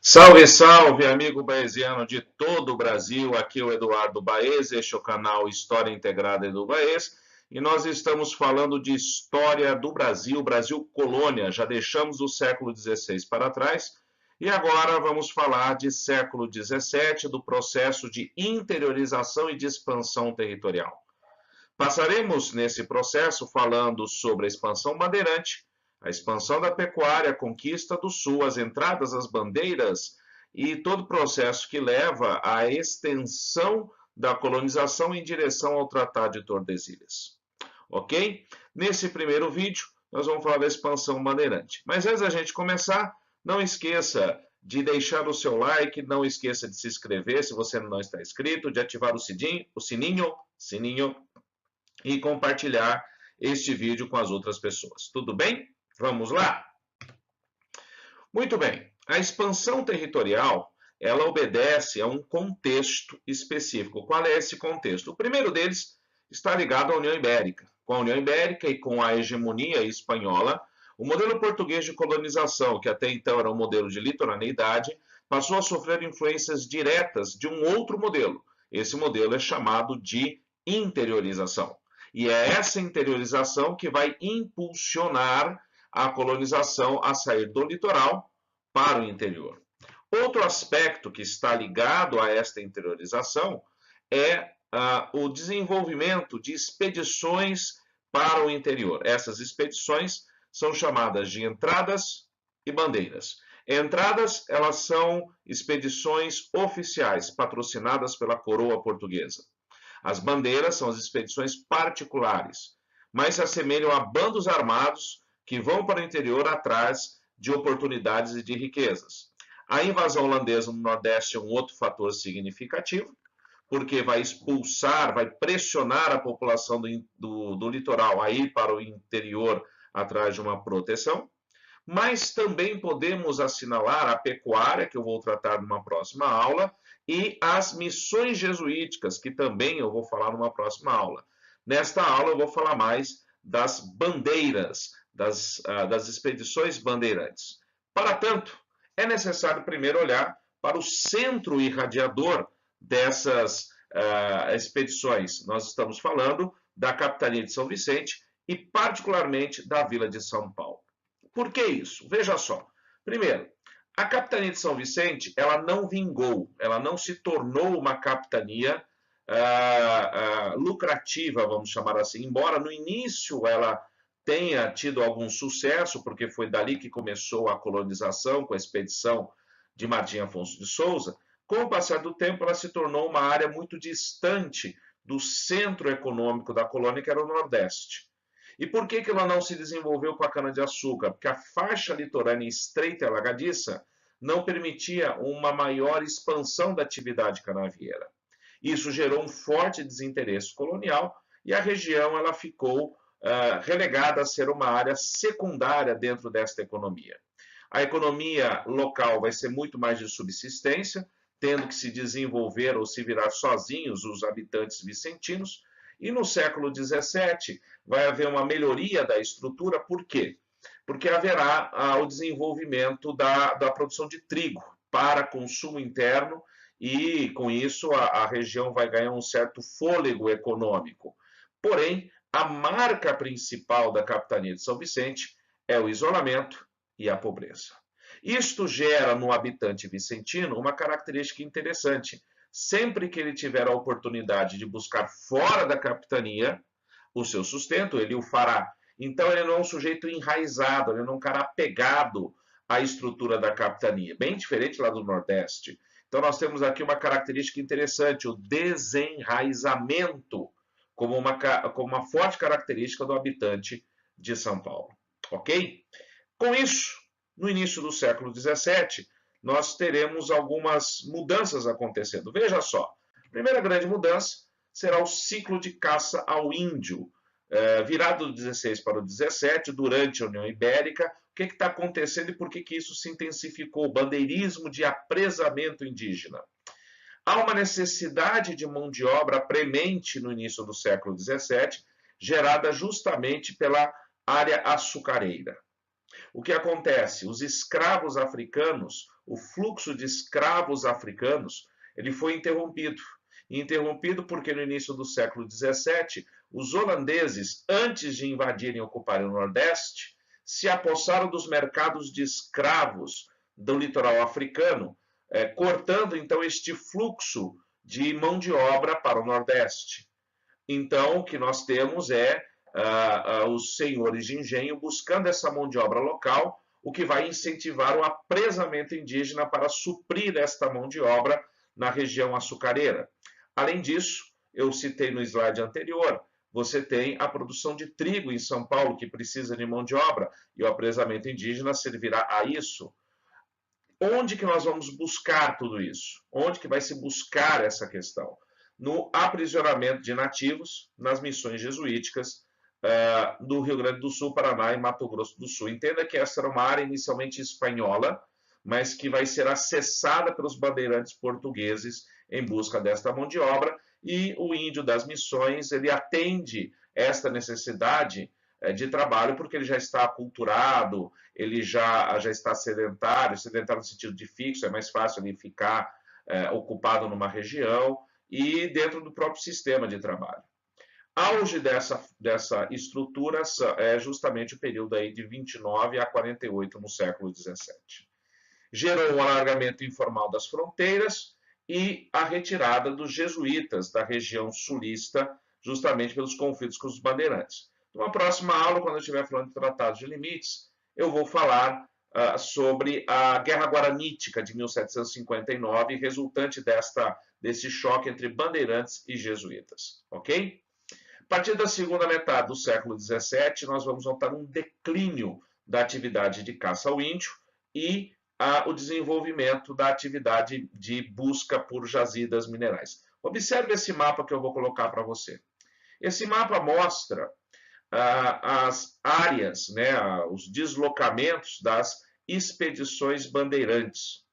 Salve, salve, amigo baesiano de todo o Brasil. Aqui é o Eduardo Baez, este é o canal História Integrada Edu Baez, e nós estamos falando de história do Brasil, Brasil colônia. Já deixamos o século XVI para trás e agora vamos falar de século XVII, do processo de interiorização e de expansão territorial. Passaremos nesse processo falando sobre a expansão bandeirante, a expansão da pecuária, a conquista do sul, as entradas, as bandeiras e todo o processo que leva à extensão da colonização em direção ao Tratado de Tordesilhas. Ok? Nesse primeiro vídeo, nós vamos falar da expansão bandeirante. Mas antes da gente começar, não esqueça de deixar o seu like, não esqueça de se inscrever se você não está inscrito, de ativar o sininho e compartilhar este vídeo com as outras pessoas. Tudo bem? Vamos lá? Muito bem. A expansão territorial, ela obedece a um contexto específico. Qual é esse contexto? O primeiro deles está ligado à União Ibérica. Com a União Ibérica e com a hegemonia espanhola, o modelo português de colonização, que até então era um modelo de litorânea, passou a sofrer influências diretas de um outro modelo. Esse modelo é chamado de interiorização. E é essa interiorização que vai impulsionar a colonização a sair do litoral para o interior. Outro aspecto que está ligado a esta interiorização é o desenvolvimento de expedições para o interior. Essas expedições são chamadas de entradas e bandeiras. Entradas, elas são expedições oficiais, patrocinadas pela coroa portuguesa. As bandeiras são as expedições particulares, mas se assemelham a bandos armados que vão para o interior atrás de oportunidades e de riquezas. A invasão holandesa no Nordeste é um outro fator significativo, porque vai expulsar, vai pressionar a população do litoral a ir para o interior atrás de uma proteção. Mas também podemos assinalar a pecuária, que eu vou tratar numa próxima aula, e as missões jesuíticas, que também eu vou falar numa próxima aula. Nesta aula eu vou falar mais das bandeiras, das expedições bandeirantes. Para tanto, é necessário primeiro olhar para o centro irradiador dessas expedições. Nós estamos falando da capitania de São Vicente e particularmente da vila de São Paulo. Por que isso? Veja só. Primeiro, a capitania de São Vicente, ela não vingou, ela não se tornou uma capitania lucrativa, vamos chamar assim, embora no início ela tenha tido algum sucesso, porque foi dali que começou a colonização, com a expedição de Martim Afonso de Souza. Com o passar do tempo, ela se tornou uma área muito distante do centro econômico da colônia, que era o Nordeste. E por que ela não se desenvolveu com a cana-de-açúcar? Porque a faixa litorânea estreita e alagadiça não permitia uma maior expansão da atividade canavieira. Isso gerou um forte desinteresse colonial e a região ela ficou relegada a ser uma área secundária dentro desta economia. A economia local vai ser muito mais de subsistência, tendo que se desenvolver ou se virar sozinhos os habitantes vicentinos. E no século XVII vai haver uma melhoria da estrutura, por quê? Porque haverá o desenvolvimento da produção de trigo para consumo interno e, com isso, a região vai ganhar um certo fôlego econômico. Porém, a marca principal da capitania de São Vicente é o isolamento e a pobreza. Isto gera no habitante vicentino uma característica interessante. Sempre que ele tiver a oportunidade de buscar fora da capitania o seu sustento, ele o fará. Então, ele não é um sujeito enraizado, ele não é um cara apegado à estrutura da capitania, bem diferente lá do Nordeste. Então, nós temos aqui uma característica interessante, o desenraizamento, como uma forte característica do habitante de São Paulo. Ok? Com isso, no início do século XVII, nós teremos algumas mudanças acontecendo. Veja só, a primeira grande mudança será o ciclo de caça ao índio, virado do 16 para o 17, durante a União Ibérica. O que está acontecendo e por que isso se intensificou? O bandeirismo de apresamento indígena. Há uma necessidade de mão de obra premente no início do século XVII, gerada justamente pela área açucareira. O que acontece? Os escravos africanos, o fluxo de escravos africanos, ele foi interrompido. Interrompido porque no início do século XVII, os holandeses, antes de invadirem e ocuparem o Nordeste, se apossaram dos mercados de escravos do litoral africano, cortando então este fluxo de mão de obra para o Nordeste. Então, o que nós temos é os senhores de engenho buscando essa mão de obra local, o que vai incentivar o apresamento indígena para suprir esta mão de obra na região açucareira. Além disso, eu citei no slide anterior, você tem a produção de trigo em São Paulo, que precisa de mão de obra, e o apresamento indígena servirá a isso. Onde que nós vamos buscar tudo isso? Onde que vai se buscar essa questão? No aprisionamento de nativos, nas missões jesuíticas, do Rio Grande do Sul, Paraná e Mato Grosso do Sul. Entenda que essa era uma área inicialmente espanhola, mas que vai ser acessada pelos bandeirantes portugueses em busca desta mão de obra, e o índio das missões, ele atende esta necessidade de trabalho porque ele já está aculturado, ele já está sedentário no sentido de fixo, é mais fácil ele ficar ocupado numa região e dentro do próprio sistema de trabalho. Auge dessa estrutura é justamente o período aí de 29 a 48 no século 17. Gerou um alargamento informal das fronteiras e a retirada dos jesuítas da região sulista, justamente pelos conflitos com os bandeirantes. Numa próxima aula, quando eu estiver falando de tratados de limites, eu vou falar sobre a Guerra Guaranítica de 1759, resultante desse choque entre bandeirantes e jesuítas, ok? A partir da segunda metade do século XVII, nós vamos notar um declínio da atividade de caça ao índio e o desenvolvimento da atividade de busca por jazidas minerais. Observe esse mapa que eu vou colocar para você. Esse mapa mostra as áreas, né, os deslocamentos das expedições bandeirantes.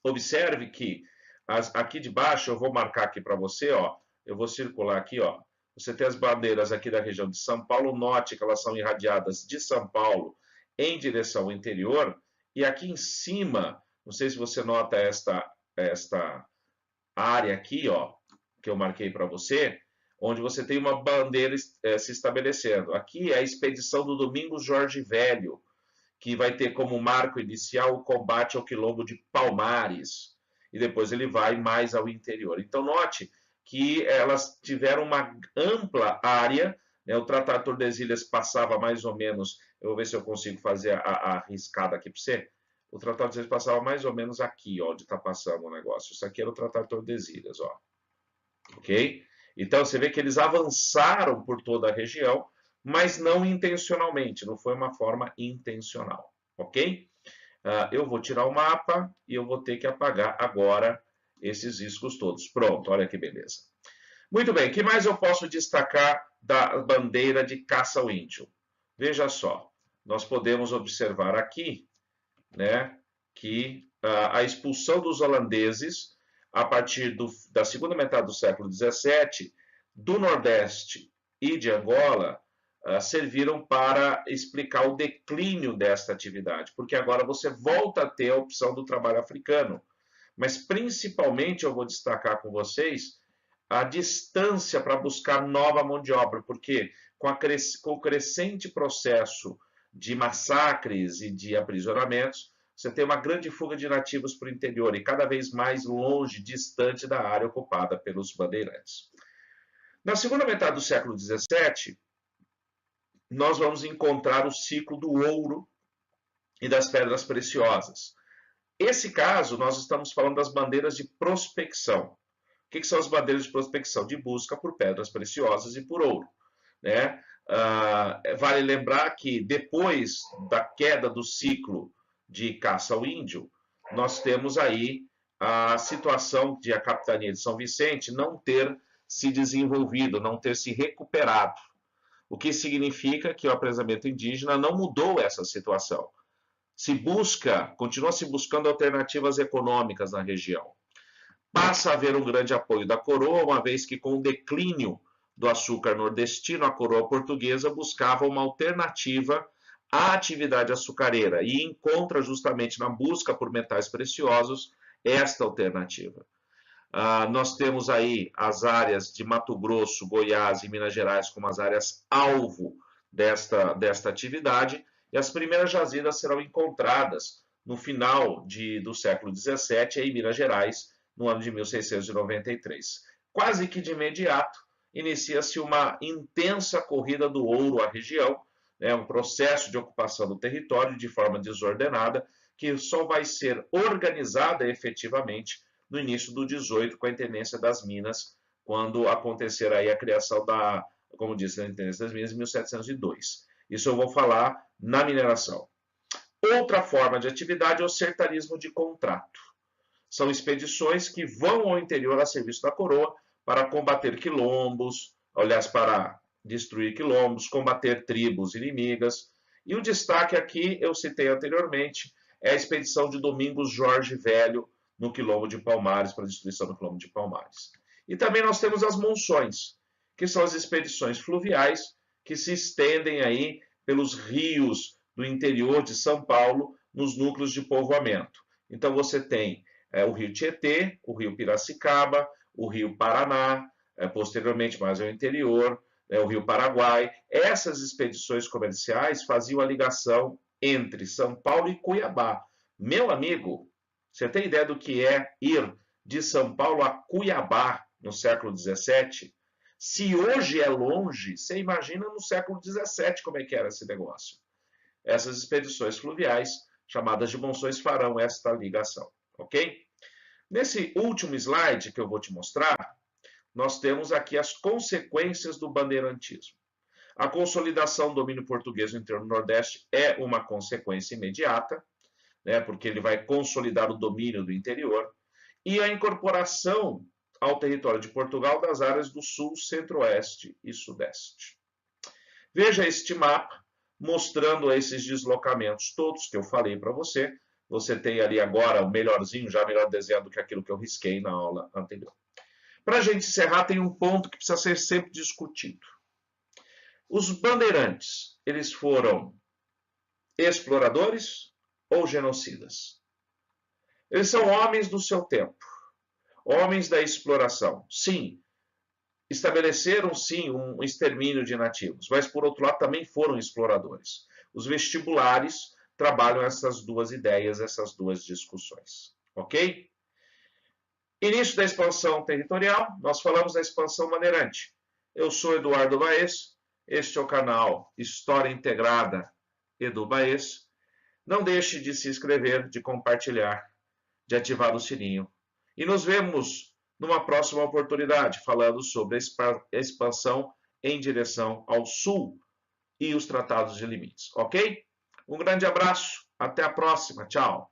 Observe que aqui de baixo, eu vou marcar aqui para você, ó, eu vou circular aqui, ó. Você tem as bandeiras aqui da região de São Paulo, note que elas são irradiadas de São Paulo em direção ao interior, e aqui em cima, não sei se você nota esta área aqui, ó, que eu marquei para você, onde você tem uma bandeira se estabelecendo. Aqui é a expedição do Domingos Jorge Velho, que vai ter como marco inicial o combate ao quilombo de Palmares, e depois ele vai mais ao interior. Então, note que elas tiveram uma ampla área, né? O Tratado de Tordesilhas passava mais ou menos, eu vou ver se eu consigo fazer a riscada aqui para você. O Tratado de Tordesilhas passava mais ou menos aqui, ó, onde está passando o negócio. Isso aqui era o Tratado de Tordesilhas, ó. Ok? Então, você vê que eles avançaram por toda a região, mas não intencionalmente, não foi uma forma intencional, ok? Eu vou tirar o mapa e eu vou ter que apagar agora esses riscos todos. Pronto, olha que beleza. Muito bem, o que mais eu posso destacar da bandeira de caça ao índio? Veja só, nós podemos observar aqui, né, que a expulsão dos holandeses a partir da segunda metade do século XVII, do Nordeste e de Angola, serviram para explicar o declínio desta atividade, porque agora você volta a ter a opção do trabalho africano. Mas, principalmente, eu vou destacar com vocês a distância para buscar nova mão de obra, porque com o crescente processo de massacres e de aprisionamentos, você tem uma grande fuga de nativos para o interior e cada vez mais longe, distante da área ocupada pelos bandeirantes. Na segunda metade do século XVII, nós vamos encontrar o ciclo do ouro e das pedras preciosas. Esse caso, nós estamos falando das bandeiras de prospecção. O que são as bandeiras de prospecção? De busca por pedras preciosas e por ouro, né? Vale lembrar que depois da queda do ciclo de caça ao índio, nós temos aí a situação de a capitania de São Vicente não ter se desenvolvido, não ter se recuperado. O que significa que o apresamento indígena não mudou essa situação. Continua se buscando alternativas econômicas na região. Passa a haver um grande apoio da coroa, uma vez que com o declínio do açúcar nordestino, a coroa portuguesa buscava uma alternativa a atividade açucareira e encontra justamente na busca por metais preciosos esta alternativa. Nós temos aí as áreas de Mato Grosso, Goiás e Minas Gerais como as áreas alvo desta atividade, e as primeiras jazidas serão encontradas no final do século XVII, em Minas Gerais, no ano de 1693. Quase que de imediato, inicia-se uma intensa corrida do ouro à região, um processo de ocupação do território de forma desordenada, que só vai ser organizada efetivamente no início do 18, com a intendência das Minas, quando acontecer aí a criação como disse, da intendência das Minas em 1702. Isso eu vou falar na mineração. Outra forma de atividade é o sertanismo de contrato. São expedições que vão ao interior a serviço da coroa para combater quilombos, aliás, para destruir quilombos, combater tribos inimigas. E o destaque aqui, eu citei anteriormente, é a expedição de Domingos Jorge Velho no quilombo de Palmares, para a destruição do quilombo de Palmares. E também nós temos as monções, que são as expedições fluviais que se estendem aí pelos rios do interior de São Paulo, nos núcleos de povoamento. Então você tem o rio Tietê, o rio Piracicaba, o rio Paraná, posteriormente mais ao interior, o rio Paraguai. Essas expedições comerciais faziam a ligação entre São Paulo e Cuiabá. Meu amigo, você tem ideia do que é ir de São Paulo a Cuiabá no século XVII? Se hoje é longe, você imagina no século XVII como é que era esse negócio. Essas expedições fluviais, chamadas de monções, farão esta ligação, ok? Nesse último slide que eu vou te mostrar, nós temos aqui as consequências do bandeirantismo. A consolidação do domínio português no interior do Nordeste é uma consequência imediata, porque ele vai consolidar o domínio do interior, e a incorporação ao território de Portugal das áreas do Sul, Centro-Oeste e Sudeste. Veja este mapa mostrando esses deslocamentos todos que eu falei para você. Você tem ali agora o melhorzinho, já melhor desenhado do que aquilo que eu risquei na aula anterior. Para a gente encerrar, tem um ponto que precisa ser sempre discutido. Os bandeirantes, eles foram exploradores ou genocidas? Eles são homens do seu tempo, homens da exploração. Sim, estabeleceram sim um extermínio de nativos, mas por outro lado também foram exploradores. Os vestibulares trabalham essas duas ideias, essas duas discussões, ok? Início da expansão territorial, nós falamos da expansão bandeirante. Eu sou Eduardo Baez, este é o canal História Integrada Edu Baez. Não deixe de se inscrever, de compartilhar, de ativar o sininho. E nos vemos numa próxima oportunidade, falando sobre a expansão em direção ao sul e os tratados de limites, ok? Um grande abraço, até a próxima, tchau!